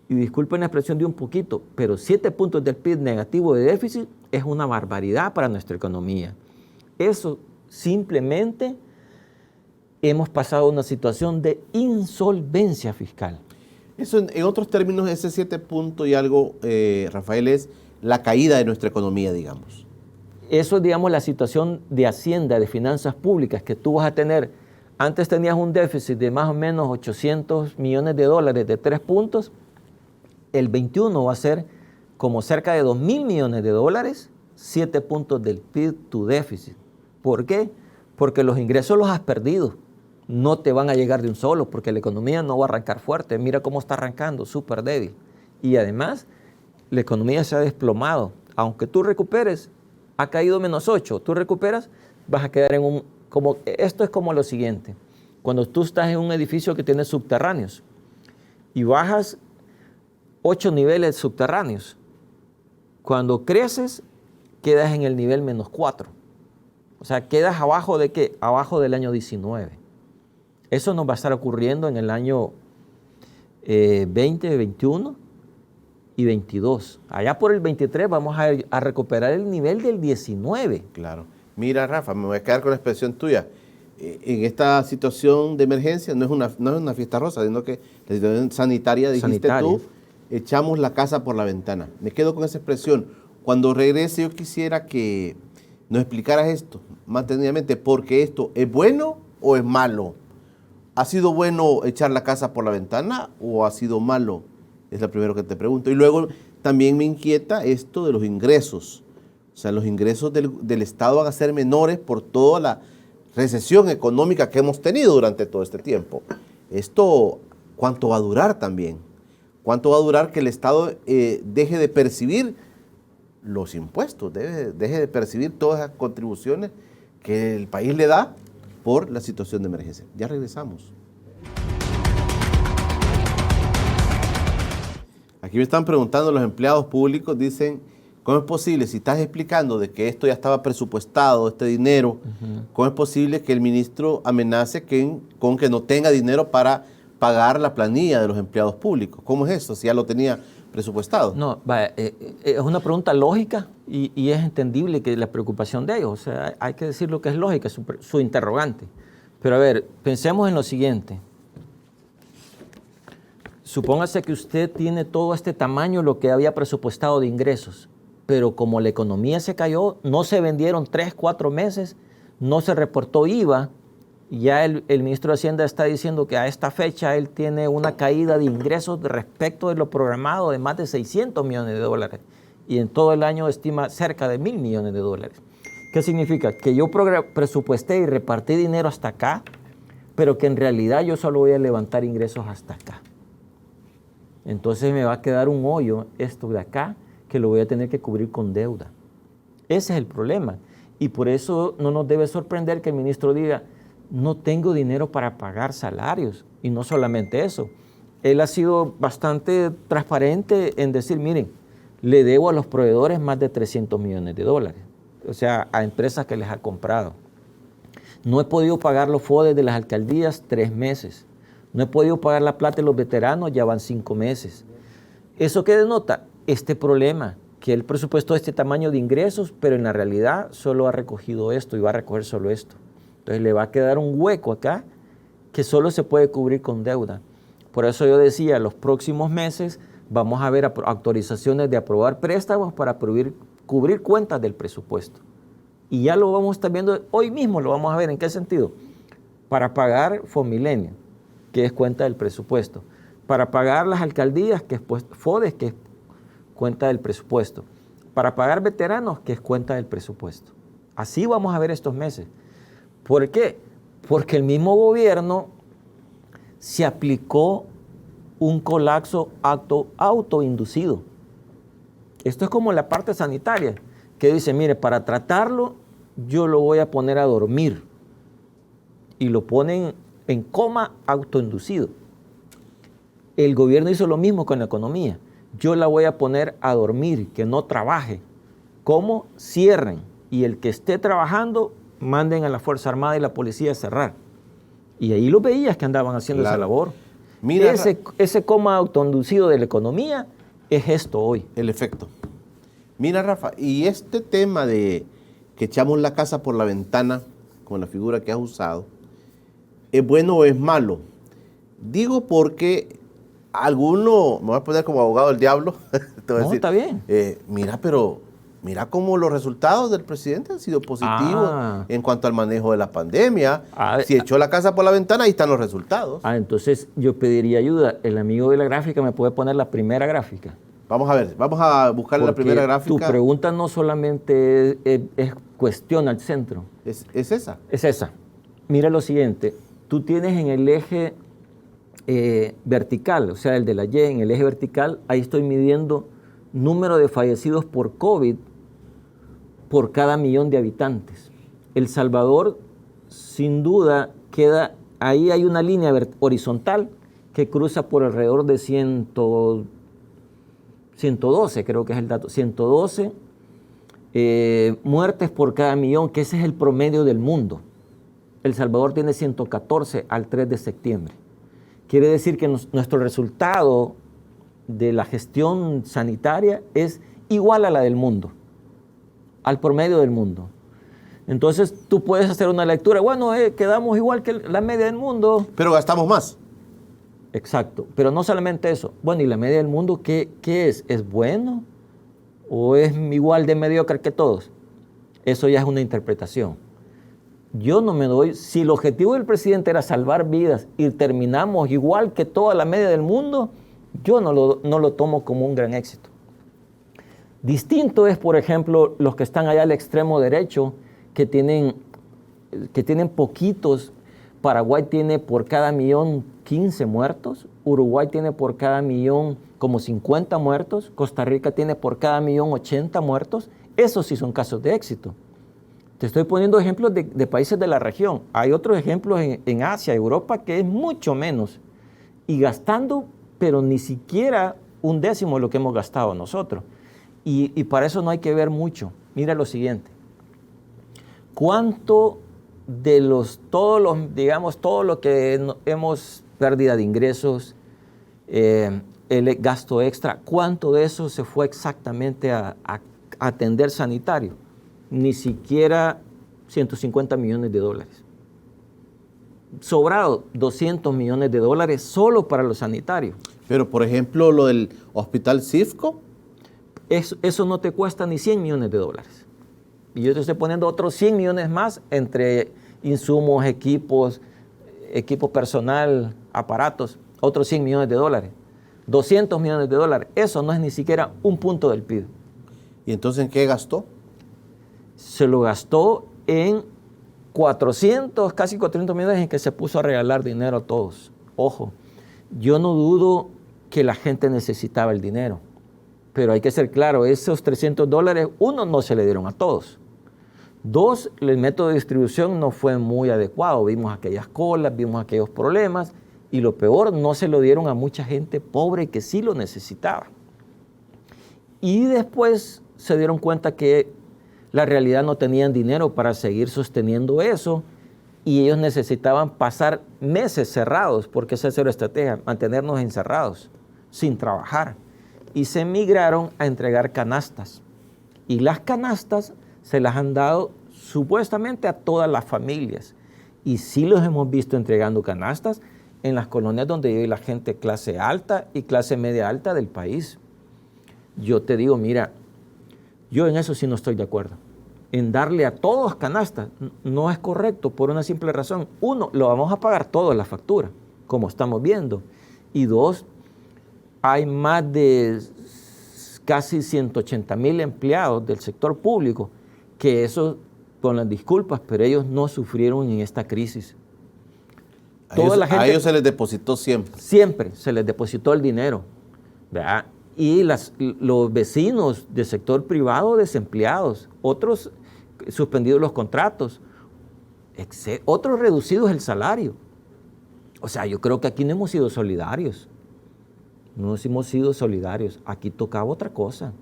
Y disculpen la expresión de un poquito, pero 7 puntos del PIB negativo de déficit es una barbaridad para nuestra economía. Eso simplemente hemos pasado a una situación de insolvencia fiscal. Eso, en otros términos, ese 7 puntos y algo, Rafael, es la caída de nuestra economía, digamos. Eso es, digamos, la situación de Hacienda, de finanzas públicas, que tú vas a tener. Antes tenías un déficit de más o menos $800 millones de 3 puntos. El 21 va a ser como cerca de $2,000 millones, 7 puntos del PIB tu déficit. ¿Por qué? Porque los ingresos los has perdido. No te van a llegar de un solo, porque la economía no va a arrancar fuerte. Mira cómo está arrancando, súper débil. Y además, la economía se ha desplomado. Aunque tú recuperes, ha caído -8. Tú recuperas, vas a quedar en esto es como lo siguiente. Cuando tú estás en un edificio que tiene subterráneos y bajas 8 niveles subterráneos, cuando creces quedas en el nivel -4. O sea, quedas abajo de ¿qué? Abajo del año 19. Eso nos va a estar ocurriendo en el año 20, 21 y 22. Allá por el 23 vamos a recuperar el nivel del 19. Claro. Mira, Rafa, me voy a quedar con la expresión tuya. En esta situación de emergencia no es una fiesta rosa, sino que la situación sanitaria, dijiste tú, echamos la casa por la ventana. Me quedo con esa expresión. Cuando regrese yo quisiera que nos explicaras esto más detenidamente, porque esto es bueno o es malo. ¿Ha sido bueno echar la casa por la ventana o ha sido malo? Es lo primero que te pregunto. Y luego también me inquieta esto de los ingresos. O sea, los ingresos del Estado van a ser menores por toda la recesión económica que hemos tenido durante todo este tiempo. Esto, ¿cuánto va a durar también? ¿Cuánto va a durar que el Estado deje de percibir los impuestos, deje de percibir todas las contribuciones que el país le da por la situación de emergencia? Ya regresamos. Aquí me están preguntando los empleados públicos, dicen, ¿cómo es posible, si estás explicando de que esto ya estaba presupuestado, este dinero, cómo es posible que el ministro amenace con que no tenga dinero para pagar la planilla de los empleados públicos? ¿Cómo es eso, si ya lo tenía presupuestado? No, es una pregunta lógica y es entendible que la preocupación de ellos, o sea, hay que decir lo que es lógica, su interrogante. Pero a ver, pensemos en lo siguiente. Supóngase que usted tiene todo este tamaño, lo que había presupuestado de ingresos, pero como la economía se cayó, no se vendieron 3, 4 meses, no se reportó IVA, ya el ministro de Hacienda está diciendo que a esta fecha él tiene una caída de ingresos respecto de lo programado de más de 600 millones de dólares y en todo el año estima cerca de 1.000 millones de dólares. ¿Qué significa? Que yo presupuesté y repartí dinero hasta acá, pero que en realidad yo solo voy a levantar ingresos hasta acá. Entonces me va a quedar un hoyo esto de acá que lo voy a tener que cubrir con deuda. Ese es el problema. Y por eso no nos debe sorprender que el ministro diga, no tengo dinero para pagar salarios. Y no solamente eso. Él ha sido bastante transparente en decir, miren, le debo a los proveedores más de 300 millones de dólares. O sea, a empresas que les ha comprado. No he podido pagar los FODES de las alcaldías 3 meses. No he podido pagar la plata de los veteranos, ya van 5 meses. ¿Eso qué denota? Este problema, que él presupuestó este tamaño de ingresos, pero en la realidad solo ha recogido esto y va a recoger solo esto. Entonces le va a quedar un hueco acá que solo se puede cubrir con deuda. Por eso yo decía, los próximos meses vamos a ver autorizaciones de aprobar préstamos para cubrir cuentas del presupuesto. Y ya lo vamos a estar viendo, hoy mismo lo vamos a ver. ¿En qué sentido? Para pagar Fomilenio, que es cuenta del presupuesto. Para pagar las alcaldías, que es FODES, que es cuenta del presupuesto. Para pagar veteranos, que es cuenta del presupuesto. Así vamos a ver estos meses. ¿Por qué? Porque el mismo gobierno se aplicó un colapso autoinducido. Esto es como la parte sanitaria, que dice, mire, para tratarlo, yo lo voy a poner a dormir. Y lo ponen en coma autoinducido. El gobierno hizo lo mismo con la economía. Yo la voy a poner a dormir, que no trabaje. ¿Cómo? Cierren. Y el que esté trabajando, manden a la Fuerza Armada y la policía a cerrar. Y ahí lo veías que andaban haciendo esa labor. Mira, ese coma autoinducido de la economía es esto hoy. El efecto. Mira, Rafa, y este tema de que echamos la casa por la ventana, con la figura que has usado, ¿es bueno o es malo? Digo porque alguno, me voy a poner como abogado del diablo, te voy a decir, está bien. Mira cómo los resultados del presidente han sido positivos en cuanto al manejo de la pandemia. Si echó la casa por la ventana, ahí están los resultados. Entonces yo pediría ayuda. El amigo de la gráfica me puede poner la primera gráfica. Vamos a ver, vamos a buscar la primera gráfica. Tu pregunta no solamente es cuestión al centro. ¿Es esa? Es esa. Mira lo siguiente. Tú tienes en el eje vertical, o sea, el de la Y, en el eje vertical, ahí estoy midiendo número de fallecidos por COVID por cada 1.000.000 de habitantes. El Salvador, sin duda, queda ahí hay una línea horizontal que cruza por alrededor de 112, creo que es el dato, 112 muertes por cada millón, que ese es el promedio del mundo. El Salvador tiene 114 al 3 de septiembre. Quiere decir que nuestro resultado de la gestión sanitaria es igual a la del mundo, al promedio del mundo. Entonces tú puedes hacer una lectura, bueno, quedamos igual que la media del mundo. Pero gastamos más. Exacto, pero no solamente eso. Bueno, ¿y la media del mundo qué es? ¿Es bueno o es igual de mediocre que todos? Eso ya es una interpretación. Yo no me doy, si el objetivo del presidente era salvar vidas y terminamos igual que toda la media del mundo, yo no lo tomo como un gran éxito. Distinto es, por ejemplo, los que están allá al extremo derecho, que tienen poquitos. Paraguay tiene por cada millón 15 muertos, Uruguay tiene por cada millón como 50 muertos, Costa Rica tiene por cada millón 80 muertos. Esos sí son casos de éxito. Te estoy poniendo ejemplos de países de la región. Hay otros ejemplos en Asia, Europa, que es mucho menos. Y gastando, pero ni siquiera 1/10 de lo que hemos gastado nosotros. Y para eso no hay que ver mucho. Mira lo siguiente. ¿Cuánto de todo lo que hemos pérdida de ingresos, el gasto extra, cuánto de eso se fue exactamente a atender sanitario? Ni siquiera 150 millones de dólares. Sobrado 200 millones de dólares solo para lo sanitario. Pero, por ejemplo, lo del hospital Cifco. Eso no te cuesta ni 100 millones de dólares. Y yo te estoy poniendo otros 100 millones más entre insumos, equipo personal, aparatos, otros 100 millones de dólares. 200 millones de dólares. Eso no es ni siquiera un punto del PIB. ¿Y entonces en qué gastó? Se lo gastó en 400, casi 400 millones en que se puso a regalar dinero a todos. Ojo, yo no dudo que la gente necesitaba el dinero, pero hay que ser claro, esos $300, uno, no se le dieron a todos. Dos, el método de distribución no fue muy adecuado. Vimos aquellas colas, vimos aquellos problemas y lo peor, no se lo dieron a mucha gente pobre que sí lo necesitaba. Y después se dieron cuenta que la realidad no tenían dinero para seguir sosteniendo eso y ellos necesitaban pasar meses cerrados, porque esa es la estrategia, mantenernos encerrados, sin trabajar. Y se migraron a entregar canastas. Y las canastas se las han dado supuestamente a todas las familias. Y sí los hemos visto entregando canastas en las colonias donde vive la gente clase alta y clase media alta del país. Yo te digo, mira, yo en eso sí no estoy de acuerdo. En darle a todos canastas no es correcto por una simple razón. Uno, lo vamos a pagar todos la factura, como estamos viendo. Y dos, hay más de casi 180,000 empleados del sector público que eso, con las disculpas, pero ellos no sufrieron en esta crisis. A ellos se les depositó siempre. Siempre se les depositó el dinero, ¿verdad? Y los vecinos del sector privado desempleados, otros suspendidos los contratos, otros reducidos el salario. O sea, yo creo que aquí no hemos sido solidarios. No hemos sido solidarios. Aquí tocaba otra cosa.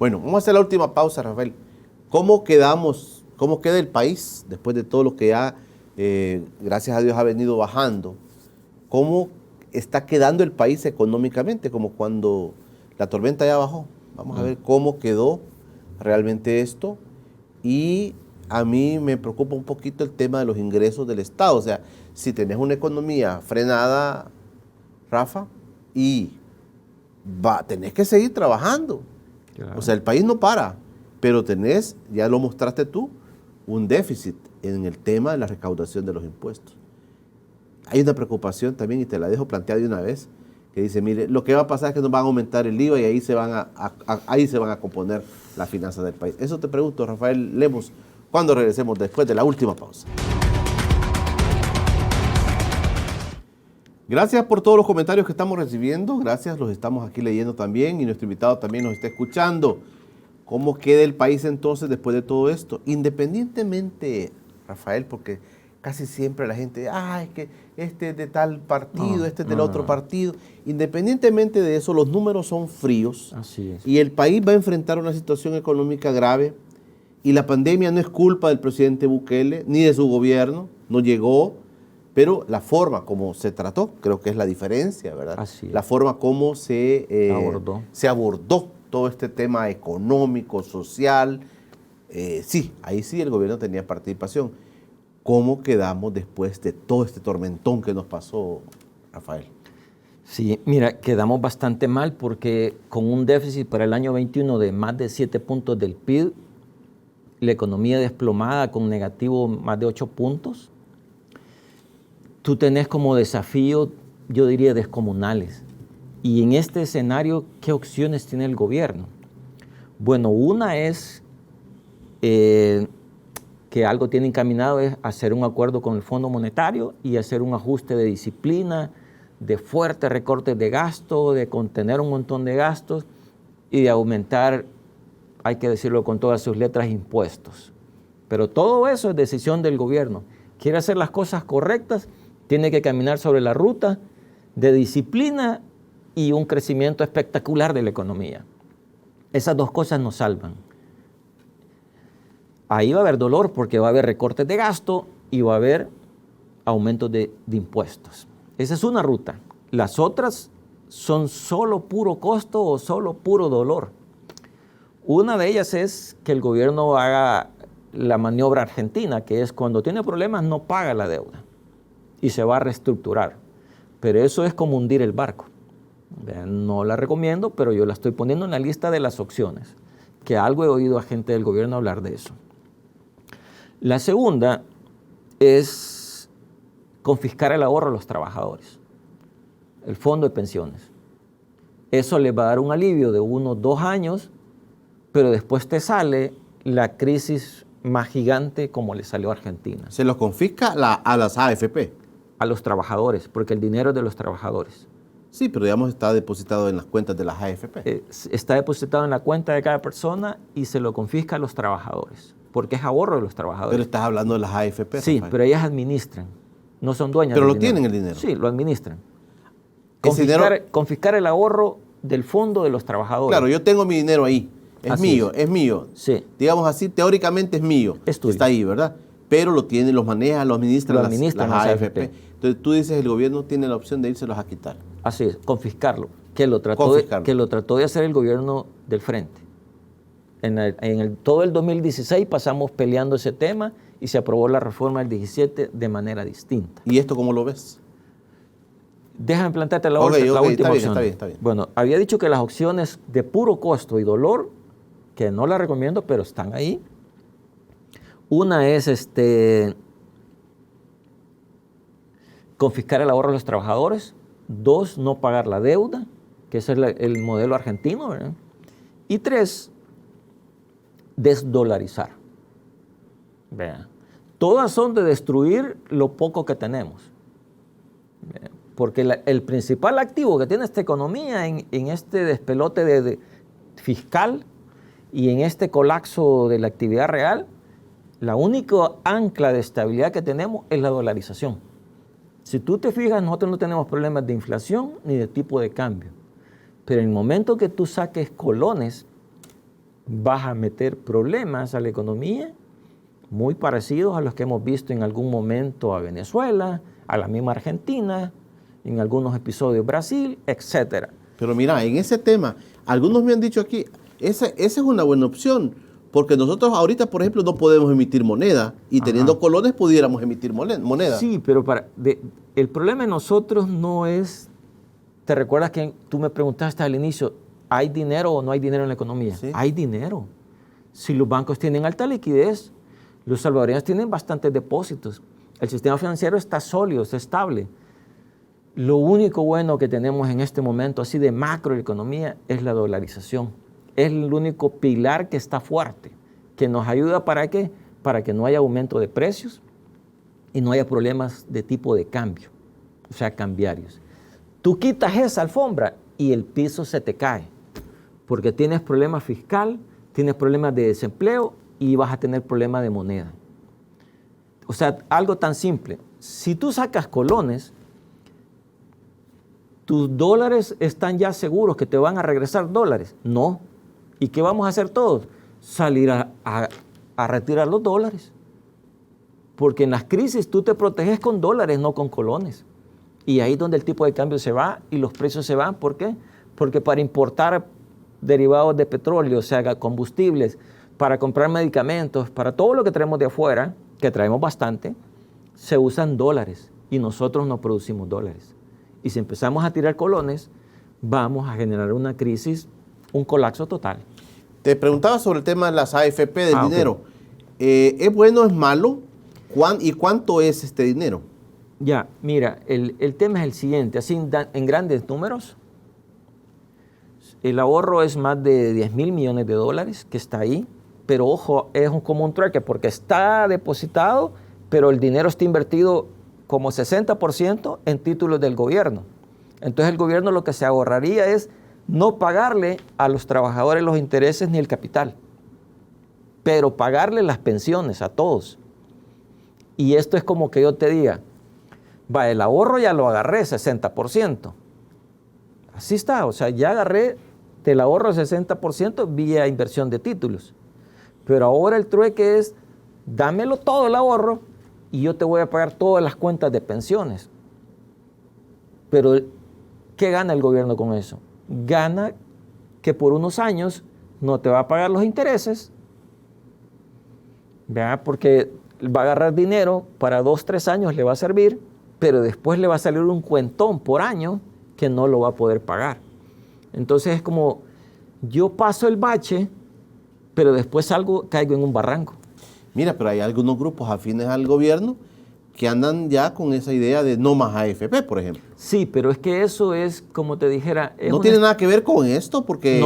Bueno, vamos a hacer la última pausa, Rafael. ¿Cómo quedamos? ¿Cómo queda el país después de todo lo que ya, gracias a Dios, ha venido bajando? ¿Cómo está quedando el país económicamente? Como cuando la tormenta ya bajó. Vamos a ver cómo quedó realmente esto. Y a mí me preocupa un poquito el tema de los ingresos del Estado. O sea, si tenés una economía frenada, Rafa, y tenés que seguir trabajando. Claro. O sea, el país no para, pero tenés, ya lo mostraste tú, un déficit en el tema de la recaudación de los impuestos. Hay una preocupación también, y te la dejo planteada de una vez, que dice, mire, lo que va a pasar es que nos van a aumentar el IVA y ahí se van a componer las finanzas del país. Eso te pregunto, Rafael Lemus, cuando regresemos después de la última pausa. Gracias por todos los comentarios que estamos recibiendo, gracias, los estamos aquí leyendo también y nuestro invitado también nos está escuchando. ¿Cómo queda el país entonces después de todo esto? Independientemente, Rafael, porque casi siempre la gente, es que este es de tal partido, este es del otro partido. Independientemente de eso, los números son fríos. Así es. Y el país va a enfrentar una situación económica grave. Y la pandemia no es culpa del presidente Bukele, ni de su gobierno, no llegó. Pero la forma como se trató, creo que es la diferencia, ¿verdad? Así es. La forma como se abordó todo este tema económico, social. Sí, ahí sí el gobierno tenía participación. ¿Cómo quedamos después de todo este tormentón que nos pasó, Rafael? Sí, mira, quedamos bastante mal porque con un déficit para el año 21 de más de 7 puntos del PIB, la economía desplomada con negativo más de 8 puntos, tú tenés como desafío, yo diría, descomunales. Y en este escenario, ¿qué opciones tiene el gobierno? Bueno, una es que algo tiene encaminado, es hacer un acuerdo con el Fondo Monetario y hacer un ajuste de disciplina, de fuertes recortes de gasto, de contener un montón de gastos y de aumentar, hay que decirlo con todas sus letras, impuestos. Pero todo eso es decisión del gobierno. Quiere hacer las cosas correctas, tiene que caminar sobre la ruta de disciplina y un crecimiento espectacular de la economía. Esas dos cosas nos salvan. Ahí va a haber dolor porque va a haber recortes de gasto y va a haber aumentos de impuestos. Esa es una ruta. Las otras son solo puro costo o solo puro dolor. Una de ellas es que el gobierno haga la maniobra argentina, que es cuando tiene problemas no paga la deuda y se va a reestructurar. Pero eso es como hundir el barco. No la recomiendo, pero yo la estoy poniendo en la lista de las opciones, que algo he oído a gente del gobierno hablar de eso. La segunda es confiscar el ahorro a los trabajadores, el fondo de pensiones. Eso les va a dar un alivio de 1 o 2 años, pero después te sale la crisis más gigante como le salió a Argentina. ¿Se los confisca a las AFP? A los trabajadores, porque el dinero es de los trabajadores. Sí, pero digamos está depositado en las cuentas de las AFP. Está depositado en la cuenta de cada persona y se lo confisca a los trabajadores, porque es ahorro de los trabajadores. Pero estás hablando de las AFP, sí, Rafael. Pero ellas administran, no son dueñas pero del lo dinero. tienen el dinero. Sí, lo administran. Confiscar el ahorro del fondo de los trabajadores. Claro, yo tengo mi dinero ahí. Es mío. Sí. Digamos así, teóricamente es mío. Es tuyo. Está ahí, ¿verdad? Pero lo tienen, los maneja, lo administran las AFP. Entonces tú dices, el gobierno tiene la opción de írselos a quitar. Así es, confiscarlo, que lo trató de hacer el gobierno del frente. Todo el 2016 pasamos peleando ese tema y se aprobó la reforma del 17 de manera distinta. ¿Y esto cómo lo ves? Déjame plantearte la última opción. Está bien. Bueno, había dicho que las opciones de puro costo y dolor, que no las recomiendo, pero están ahí. Una es confiscar el ahorro a los trabajadores. 2, no pagar la deuda, que ese es el modelo argentino, ¿verdad? Y 3, desdolarizar. Vean, todas son de destruir lo poco que tenemos. Vean, porque el principal activo que tiene esta economía en este despelote fiscal y en este colapso de la actividad real, la única ancla de estabilidad que tenemos es la dolarización. Si tú te fijas, nosotros no tenemos problemas de inflación ni de tipo de cambio. Pero en el momento que tú saques colones, vas a meter problemas a la economía muy parecidos a los que hemos visto en algún momento a Venezuela, a la misma Argentina, en algunos episodios Brasil, etc. Pero mira, en ese tema, algunos me han dicho aquí, esa es una buena opción, porque nosotros ahorita, por ejemplo, no podemos emitir moneda y teniendo colones pudiéramos emitir moneda. Sí, pero el problema de nosotros no es, ¿te recuerdas que tú me preguntaste al inicio, ¿hay dinero o no hay dinero en la economía? Sí. Hay dinero. Si los bancos tienen alta liquidez, los salvadoreños tienen bastantes depósitos, el sistema financiero está sólido, está estable. Lo único bueno que tenemos en este momento, así de macroeconomía, es la dolarización. Es el único pilar que está fuerte, que nos ayuda ¿para qué? Para que no haya aumento de precios y no haya problemas de tipo de cambio, o sea, cambiarios. Tú quitas esa alfombra y el piso se te cae, porque tienes problemas fiscal, tienes problemas de desempleo y vas a tener problemas de moneda. O sea, algo tan simple. Si tú sacas colones, ¿tus dólares están ya seguros que te van a regresar dólares? No. ¿Y qué vamos a hacer todos? Salir a retirar los dólares. Porque en las crisis tú te proteges con dólares, no con colones. Y ahí es donde el tipo de cambio se va y los precios se van. ¿Por qué? Porque para importar derivados de petróleo, o sea, combustibles, para comprar medicamentos, para todo lo que traemos de afuera, que traemos bastante, se usan dólares y nosotros no producimos dólares. Y si empezamos a tirar colones, vamos a generar una crisis, un colapso total. Te preguntaba sobre el tema de las AFP del dinero. Okay. ¿Es bueno o es malo? ¿Y cuánto es este dinero? Ya, mira, el tema es el siguiente, así en grandes números, el ahorro es más de 10,000 millones de dólares que está ahí, pero ojo, es como un trueque porque está depositado, pero el dinero está invertido como 60% en títulos del gobierno. Entonces el gobierno lo que se ahorraría es no pagarle a los trabajadores los intereses ni el capital, pero pagarle las pensiones a todos. Y esto es como que yo te diga, va, el ahorro ya lo agarré, 60%. Así está, o sea, ya agarré del ahorro 60% vía inversión de títulos. Pero ahora el trueque es, dámelo todo el ahorro y yo te voy a pagar todas las cuentas de pensiones. Pero, ¿qué gana el gobierno con eso? Gana que por unos años no te va a pagar los intereses, ¿verdad? Porque va a agarrar dinero para 2, 3 años, le va a servir, pero después le va a salir un cuentón por año que no lo va a poder pagar. Entonces es como, yo paso el bache, pero después caigo en un barranco. Mira, pero hay algunos grupos afines al gobierno que andan ya con esa idea de no más AFP, por ejemplo. Sí, pero es que eso es, como te dijera... No tiene nada que ver con esto, porque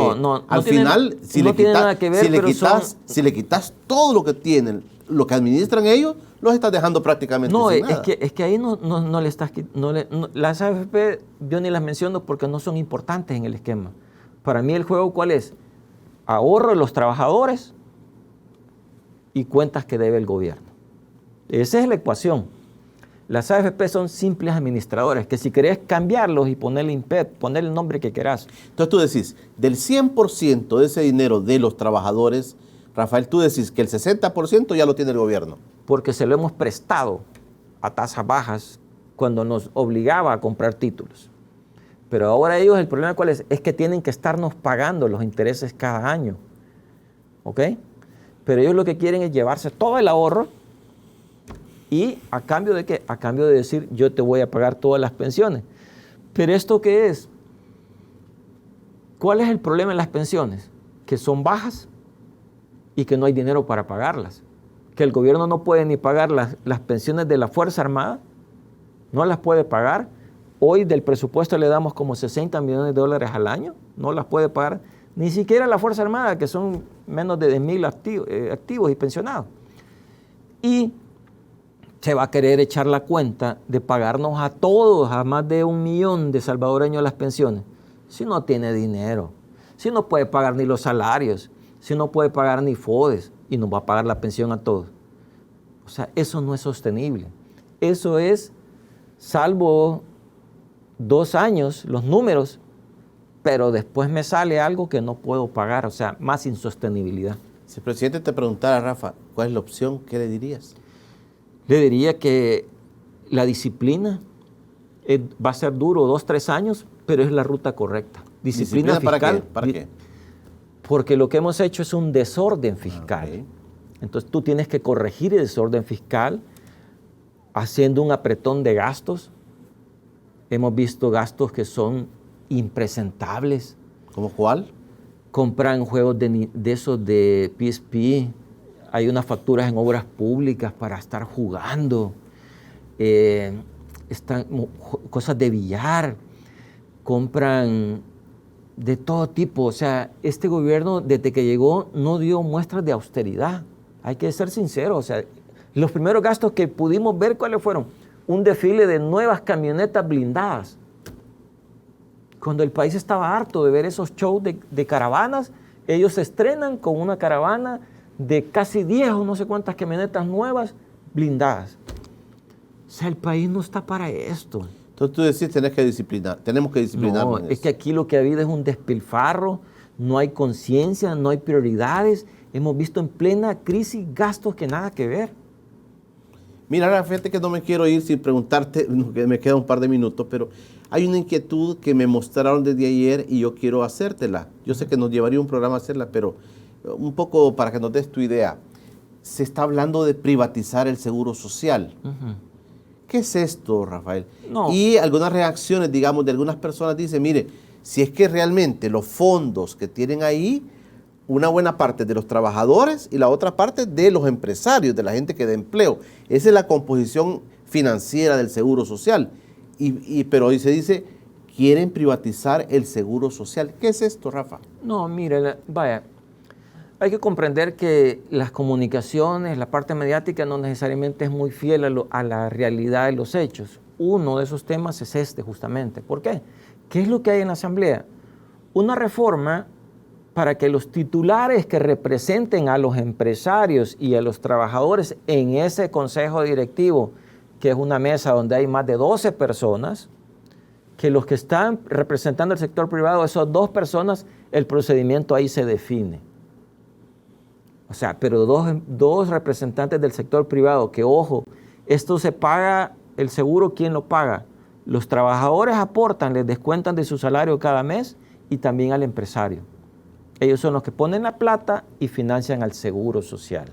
al final, si le quitas todo lo que tienen, lo que administran ellos, los estás dejando prácticamente sin nada. Es que ahí no le estás... las AFP yo ni las menciono porque no son importantes en el esquema. Para mí el juego, ¿cuál es? Ahorro de los trabajadores y cuentas que debe el gobierno. Esa es la ecuación. Las AFP son simples administradores, que si querés cambiarlos y ponerle IMPET, ponerle el nombre que querás. Entonces tú decís, del 100% de ese dinero de los trabajadores, Rafael, tú decís que el 60% ya lo tiene el gobierno. Porque se lo hemos prestado a tasas bajas cuando nos obligaba a comprar títulos. Pero ahora ellos, el problema ¿cuál es? Es que tienen que estarnos pagando los intereses cada año. ¿Ok? Pero ellos lo que quieren es llevarse todo el ahorro y ¿a cambio de qué? A cambio de decir, yo te voy a pagar todas las pensiones. ¿Pero esto qué es? ¿Cuál es el problema en las pensiones? Que son bajas y que no hay dinero para pagarlas. Que el gobierno no puede ni pagar las pensiones de la Fuerza Armada, no las puede pagar. Hoy del presupuesto le damos como 60 millones de dólares al año, no las puede pagar ni siquiera la Fuerza Armada, que son menos de 10,000 activos y pensionados. Y se va a querer echar la cuenta de pagarnos a todos, a más de 1 millón de salvadoreños las pensiones, si no tiene dinero, si no puede pagar ni los salarios, si no puede pagar ni FODES y nos va a pagar la pensión a todos. O sea, eso no es sostenible. Eso es, salvo 2 años, los números, pero después me sale algo que no puedo pagar, o sea, más insostenibilidad. Si el presidente te preguntara, Rafa, ¿cuál es la opción? ¿Qué le dirías? Le diría que la disciplina va a ser duro 2, 3 años, pero es la ruta correcta. Disciplina fiscal. ¿Para qué? Porque lo que hemos hecho es un desorden fiscal. Okay. Entonces tú tienes que corregir el desorden fiscal haciendo un apretón de gastos. Hemos visto gastos que son impresentables. ¿Cómo cuál? Compran juegos de esos de PSP. Hay unas facturas en obras públicas para estar jugando. Cosas de billar. Compran de todo tipo. O sea, este gobierno desde que llegó no dio muestras de austeridad. Hay que ser sinceros. O sea, los primeros gastos que pudimos ver, ¿cuáles fueron? Un desfile de nuevas camionetas blindadas. Cuando el país estaba harto de ver esos shows de caravanas, ellos se estrenan con una caravana de casi 10 o no sé cuántas camionetas nuevas blindadas. O sea, el país no está para esto. Entonces tú decís, tenemos que disciplinarnos. No, es que aquí lo que ha habido es un despilfarro, no hay conciencia, no hay prioridades. Hemos visto en plena crisis gastos que nada que ver. Mira, ahora fíjate que no me quiero ir sin preguntarte, que me queda un par de minutos, pero hay una inquietud que me mostraron desde ayer y yo quiero hacértela. Yo sé que nos llevaría un programa hacerla, pero un poco para que nos des tu idea. Se está hablando de privatizar el seguro social. ¿Qué es esto, Rafael? No. Y algunas reacciones, digamos, de algunas personas dicen, mire, si es que realmente los fondos que tienen ahí, una buena parte de los trabajadores y la otra parte de los empresarios, de la gente que da empleo. Esa es la composición financiera del seguro social. Pero hoy se dice, quieren privatizar el seguro social. ¿Qué es esto, Rafa? No, mire, vaya, hay que comprender que las comunicaciones, la parte mediática no necesariamente es muy fiel a la realidad de los hechos. Uno de esos temas es este justamente. ¿Por qué? ¿Qué es lo que hay en la Asamblea? Una reforma para que los titulares que representen a los empresarios y a los trabajadores en ese consejo directivo, que es una mesa donde hay más de 12 personas, que los que están representando el sector privado, esas 2 personas, el procedimiento ahí se define. O sea, pero dos representantes del sector privado, que ojo, esto se paga, el seguro, ¿quién lo paga? Los trabajadores aportan, les descuentan de su salario cada mes y también al empresario. Ellos son los que ponen la plata y financian al seguro social.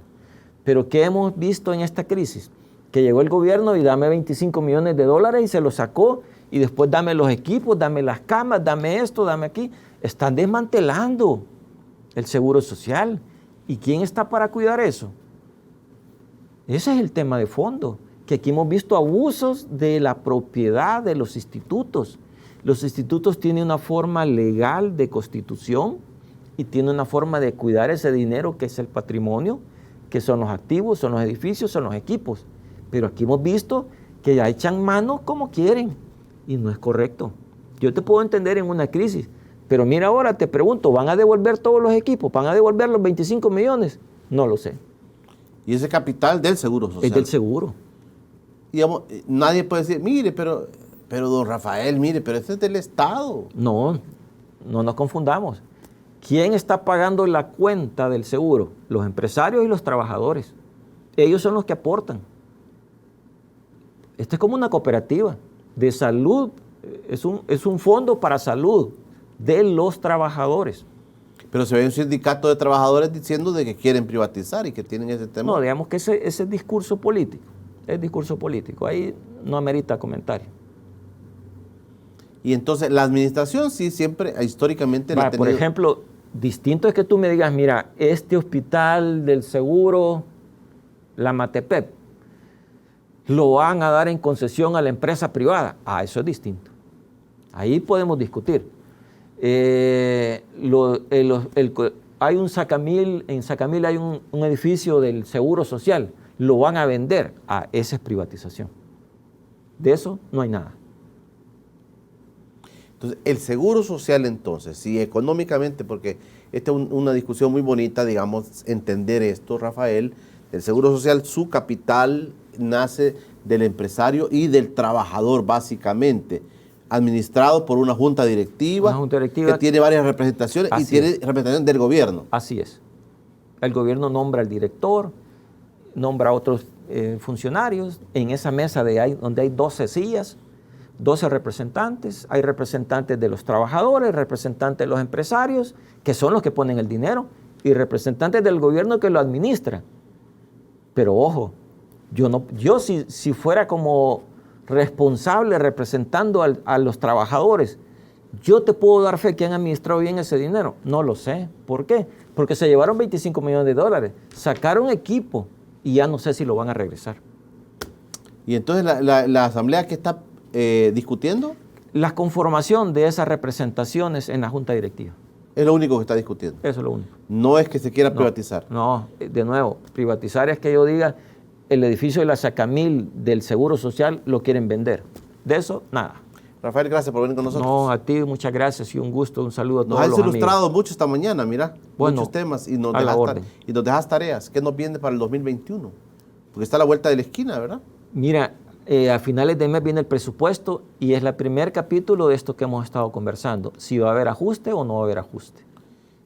Pero ¿qué hemos visto en esta crisis? Que llegó el gobierno y dame 25 millones de dólares y se lo sacó, y después dame los equipos, dame las camas, dame esto, dame aquí. Están desmantelando el seguro social. ¿Y quién está para cuidar eso? Ese es el tema de fondo, que aquí hemos visto abusos de la propiedad de los institutos. Los institutos tienen una forma legal de constitución y tienen una forma de cuidar ese dinero que es el patrimonio, que son los activos, son los edificios, son los equipos. Pero aquí hemos visto que ya echan mano como quieren y no es correcto. Yo te puedo entender en una crisis, pero mira ahora, te pregunto, ¿van a devolver todos los equipos? ¿Van a devolver los 25 millones? No lo sé. Y ese capital del seguro social. Es del seguro. Digamos, nadie puede decir, mire, pero don Rafael, mire, pero este es del Estado. No nos confundamos. ¿Quién está pagando la cuenta del seguro? Los empresarios y los trabajadores. Ellos son los que aportan. Esto es como una cooperativa de salud, es un fondo para salud de los trabajadores. Pero se ve un sindicato de trabajadores diciendo de que quieren privatizar y que tienen ese tema. No, digamos que ese discurso político, es discurso político, ahí no amerita comentario. Y entonces la administración sí siempre, históricamente, la ha tenido. Por ejemplo, distinto es que tú me digas, mira, este hospital del seguro, la Matepep, lo van a dar en concesión a la empresa privada. Eso es distinto. Ahí podemos discutir. Hay un Sacamil, en Sacamil hay un edificio del Seguro Social, lo van a vender. Esa es privatización. De eso no hay nada. Entonces, el seguro social entonces, si económicamente, porque esta es una discusión muy bonita, digamos, entender esto, Rafael, el seguro social, su capital nace del empresario y del trabajador, básicamente, administrado por una junta directiva, que tiene varias representaciones y tiene representación del gobierno. Así es. El gobierno nombra al director, nombra a otros funcionarios. En esa mesa donde hay 12 sillas, 12 representantes, hay representantes de los trabajadores, representantes de los empresarios, que son los que ponen el dinero, y representantes del gobierno que lo administra. Pero ojo, yo si fuera como responsable representando a los trabajadores, yo te puedo dar fe que han administrado bien ese dinero. No lo sé. ¿Por qué? Porque se llevaron 25 millones de dólares, sacaron equipo y ya no sé si lo van a regresar. Y entonces la asamblea que está discutiendo, la conformación de esas representaciones en la junta directiva. Es lo único que está discutiendo. Eso es lo único. No es que se quiera privatizar. No, de nuevo, privatizar es que yo diga el edificio de la Sacamil del Seguro Social lo quieren vender. De eso, nada. Rafael, gracias por venir con nosotros. No, a ti muchas gracias y un gusto, un saludo a todos los amigos. Nos has ilustrado mucho esta mañana, mira, bueno, muchos temas y nos dejas tareas. ¿Qué nos viene para el 2021? Porque está a la vuelta de la esquina, ¿verdad? Mira, a finales de mes viene el presupuesto y es el primer capítulo de esto que hemos estado conversando. Si va a haber ajuste o no va a haber ajuste.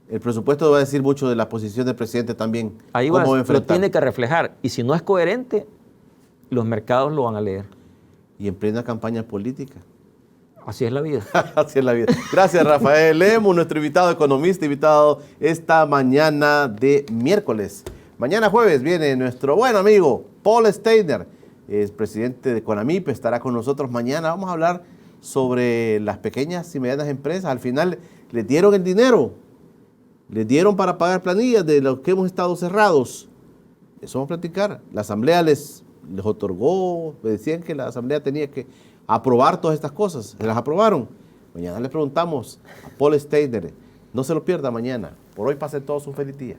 El presupuesto va a decir mucho de la posición del presidente también. Ahí ¿Cómo va, va a lo enfrentar? tiene que reflejar. Y si no es coherente, los mercados lo van a leer. Y en plena campaña política. Así es la vida. Así es la vida. Gracias, Rafael Lemus, nuestro invitado economista, invitado esta mañana de miércoles. Mañana jueves viene nuestro buen amigo Paul Steiner, es presidente de Conamip, estará con nosotros mañana. Vamos a hablar sobre las pequeñas y medianas empresas. Al final les dieron el dinero, les dieron para pagar planillas de los que hemos estado cerrados. Eso vamos a platicar. La asamblea les otorgó, me decían que la asamblea tenía que aprobar todas estas cosas. Se las aprobaron. Mañana le preguntamos a Paul Steiner. No se lo pierda mañana. Por hoy pase todos un feliz día.